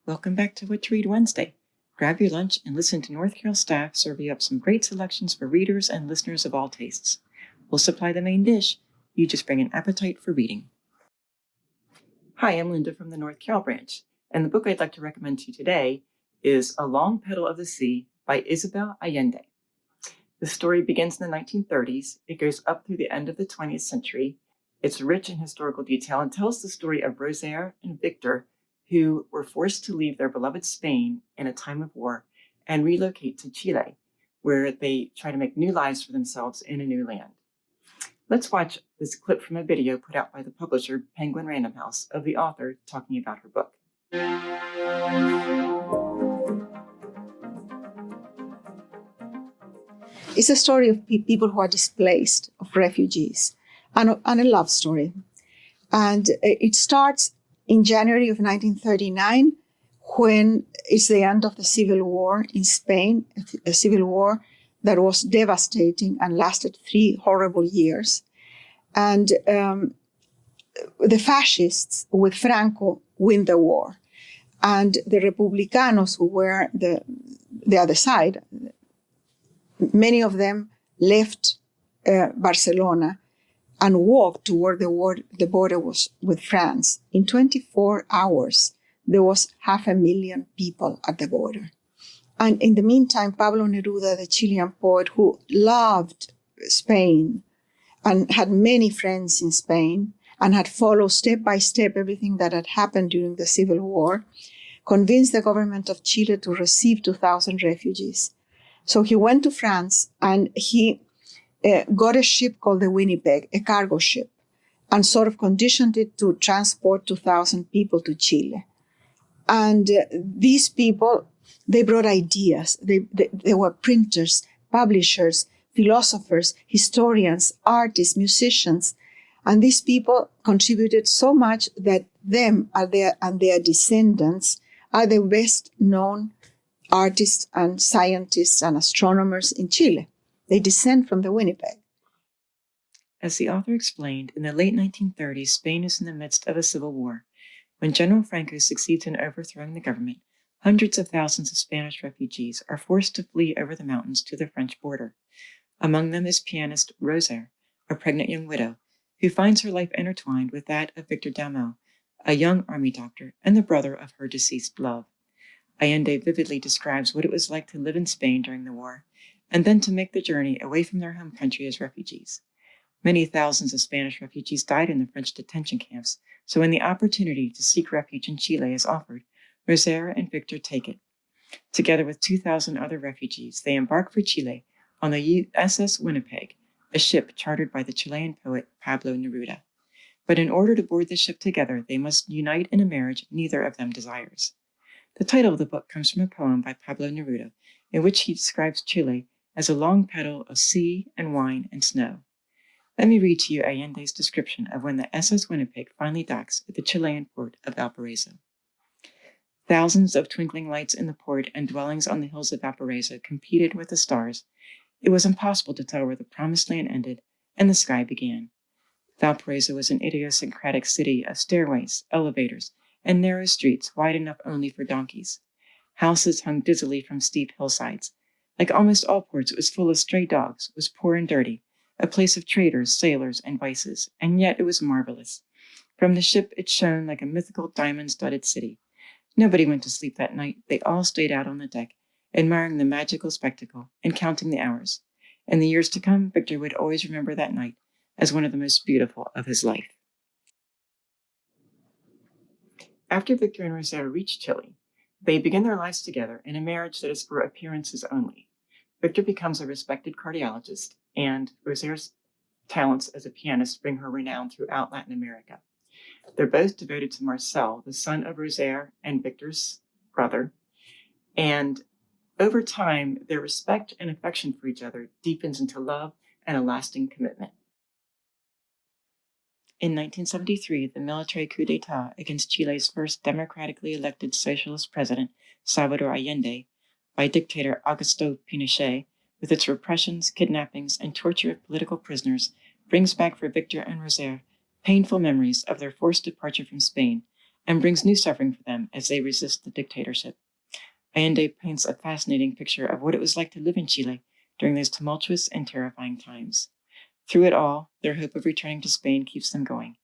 Welcome back to What to Read Wednesday. Grab your lunch and listen to North Carroll staff serve you up some great selections for readers and listeners of all tastes. We'll supply the main dish. You just bring an appetite for reading. Hi, I'm Linda from the North Carroll branch, and the book I'd like to recommend to you today is A Long Petal of the Sea by Isabel Allende. The story begins in the 1930s. It goes up through the end of the 20th century. It's rich in historical detail and tells the story of Rosaire and Victor, who were forced to leave their beloved Spain in a time of war and relocate to Chile, where they try to make new lives for themselves in a new land. Let's watch this clip from a video put out by the publisher Penguin Random House of the author talking about her book. It's a story of people who are displaced, of refugees, and a love story. And it starts in January of 1939, when it's the end of the Civil War in Spain, a civil war that was devastating and lasted 3 horrible years. And the fascists with Franco win the war. And the Republicanos, who were the other side, many of them left Barcelona and walked toward the border was with France. In 24 hours, there was 500,000 people at the border. And in the meantime, Pablo Neruda, the Chilean poet who loved Spain and had many friends in Spain and had followed step by step everything that had happened during the Civil War, convinced the government of Chile to receive 2,000 refugees. So he went to France and he got a ship called the Winnipeg, a cargo ship, and sort of conditioned it to transport 2,000 people to Chile. And these people, they brought ideas. They were printers, publishers, philosophers, historians, artists, musicians. And these people contributed so much that them and their descendants are the best known artists and scientists and astronomers in Chile. They descend from the Winnipeg. As the author explained, in the late 1930s, Spain is in the midst of a civil war. When General Franco succeeds in overthrowing the government, hundreds of thousands of Spanish refugees are forced to flee over the mountains to the French border. Among them is pianist Rosaire, a pregnant young widow, who finds her life intertwined with that of Victor Dalmau, a young army doctor and the brother of her deceased love. Allende vividly describes what it was like to live in Spain during the war, and then to make the journey away from their home country as refugees. Many thousands of Spanish refugees died in the French detention camps, so when the opportunity to seek refuge in Chile is offered, Rosaire and Victor take it. Together with 2,000 other refugees, they embark for Chile on the USS Winnipeg, a ship chartered by the Chilean poet Pablo Neruda. But in order to board the ship together, they must unite in a marriage neither of them desires. The title of the book comes from a poem by Pablo Neruda, in which he describes Chile as a long petal of sea and wine and snow. Let me read to you Allende's description of when the SS Winnipeg finally docks at the Chilean port of Valparaiso. Thousands of twinkling lights in the port and dwellings on the hills of Valparaiso competed with the stars. It was impossible to tell where the promised land ended and the sky began. Valparaiso was an idiosyncratic city of stairways, elevators, and narrow streets wide enough only for donkeys. Houses hung dizzily from steep hillsides. Like almost all ports, it was full of stray dogs, was poor and dirty, a place of traders, sailors, and vices, and yet it was marvelous. From the ship it shone like a mythical diamond-studded city. Nobody went to sleep that night. They all stayed out on the deck, admiring the magical spectacle and counting the hours. In the years to come, Victor would always remember that night as one of the most beautiful of his life. After Victor and Rosaire reach Chile, they begin their lives together in a marriage that is for appearances only. Victor becomes a respected cardiologist, and Rosaire's talents as a pianist bring her renown throughout Latin America. They're both devoted to Marcel, the son of Rosaire and Victor's brother, and over time, their respect and affection for each other deepens into love and a lasting commitment. In 1973, the military coup d'etat against Chile's first democratically elected socialist president, Salvador Allende, by dictator Augusto Pinochet, with its repressions, kidnappings, and torture of political prisoners, brings back for Victor and Rosaire painful memories of their forced departure from Spain and brings new suffering for them as they resist the dictatorship. Allende paints a fascinating picture of what it was like to live in Chile during those tumultuous and terrifying times. Through it all, their hope of returning to Spain keeps them going.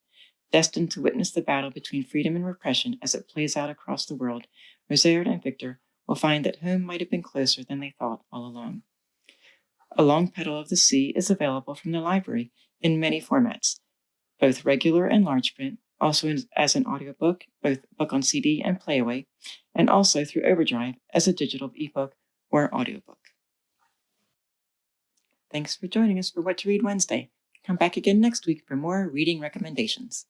Destined to witness the battle between freedom and repression as it plays out across the world, Rosaire and Victor will find that home might have been closer than they thought all along. A Long Petal of the Sea is available from the library in many formats, both regular and large print, also as an audiobook, both book on CD and playaway, and also through Overdrive as a digital ebook or audiobook. Thanks for joining us for What to Read Wednesday. Come back again next week for more reading recommendations.